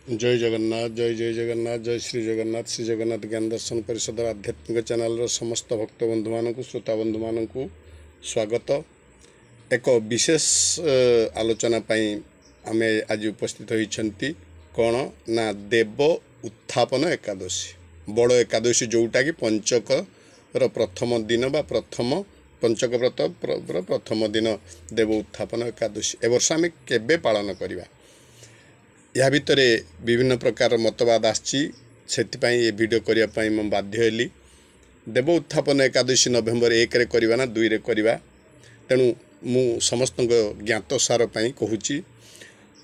जय जगन्नाथ जय श्री जगन्नाथ ज्ञान दर्शन परिषद आध्यात्मिक चैनल समस्त भक्त बंधु मान श्रोता बंधु मान स्वागत। एक विशेष आलोचना आम आज उपस्थित होती कौन ना देव उत्थापन एकादशी बड़ एकादशी जोटा कि पंचक प्रथम दिन बा प्रथम पंचक व्रत प्रथम दिन देव उत्थापन एकादशी ए वर्ष आम केबे पालन करवा या भितर विभिन्न प्रकार मतवाद आसी वीडियो करने मैं बाध्य हेली। देव उत्थापन एकादशी नवेम्बर 1 रे करवा ना 2 रे करवा तेणु मु समस्त ज्ञात सार कहूँ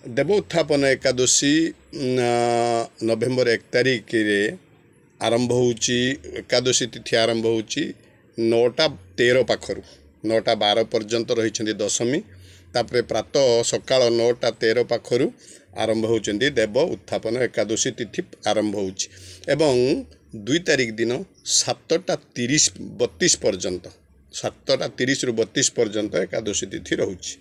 देव उत्थापन एकादशी नवेम्बर 1 तारिख रे आरंभ होची एकादशी तिथि आरंभ होची 9:13 पाखरु 9:12 पर्यंत रही दशमी तापरे प्रातः सकाळ 9:13 पाखरु आरंभ होचंदी देव उत्थापन एकादशी तिथि आरंभ होची एवं 2 तारिख दिन 7:30-32 पर्यंत 7:30 रु 32 पर्यंत एकादशी तिथि रहुची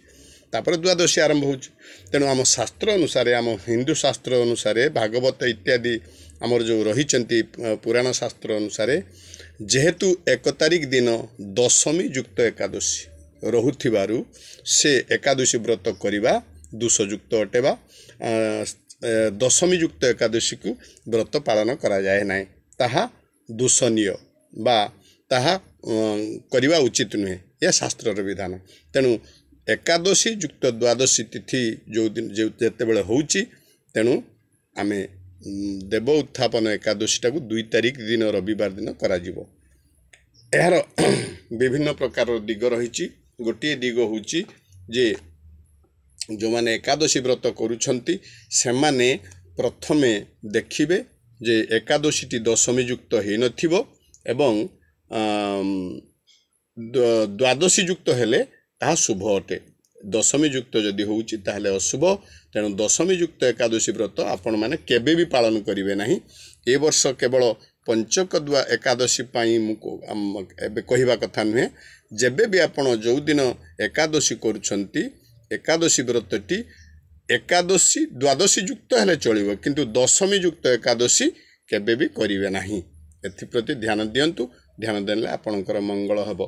तापर द्वादशी आरंभ होची। तेणु आम शास्त्र अनुसार आम हिंदू शास्त्र अनुसार भागवत इत्यादि आमर जो रही पुराण शास्त्र अनुसार जेहेतु 1 तारिख दिन दशमी युक्त एकादशी रहुथिबारु से एकादशी व्रत करिबा दोषयुक्त अटेबा दशमी युक्त एकादशी को व्रत पालन करा जाए ना ताहा दूषणीय बा ताहा करिबा उचित नुहे यह शास्त्र विधान। तेणु एकादशी युक्त द्वादशी तिथि जो दिन जेते बेले होउची तेणु आमे देव उत्थापन एकादशी टाकू 2 तारिख दिन रविवार दिन करा जिवो। यार विभिन्न प्रकार दिग रही गोटे दिग होची जे जो माने एकादशी व्रत करुछंती से माने प्रथमे देखिबे जे एकादशी टी दशमी युक्त हे नथिबो एवं द्वादशी युक्त हेले ता शुभ अटे दशमी युक्त जदि होउची ताहले अशुभ। तेणु दशमी युक्त एकादशी व्रत आपण माने केबे भी पालन करिवे नाही। ए वर्ष केवल पंचक द्वा एकादशी पाई एबे कहिबा कथा नुहे जेबे भी आपण जो दिन एकादशी करुछंती एकादशी व्रतटी एकादशी द्वादशी युक्त हेले चलिबो किंतु दशमी युक्त एकादशी केबे भी करिवे नाही। एथि प्रति ध्यान दियंतु ध्यान देले आपणकर मंगल हबो।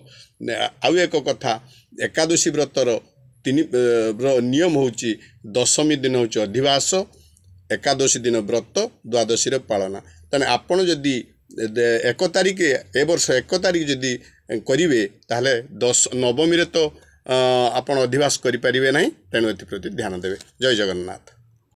आउ एक कथा एकादशी व्रतर नियम होची दशमी दिन होची अधिवास एकादशी दिन व्रत द्वादशी पालना। तेने आपण जदि 1 तारिख ए वर्ष 1 तारिख जदि करिवे ताहले नवमी रे तो आपण अधिवास करि परिबे नाही। तेणु एथि प्रति ध्यान देवे। जय जगन्नाथ।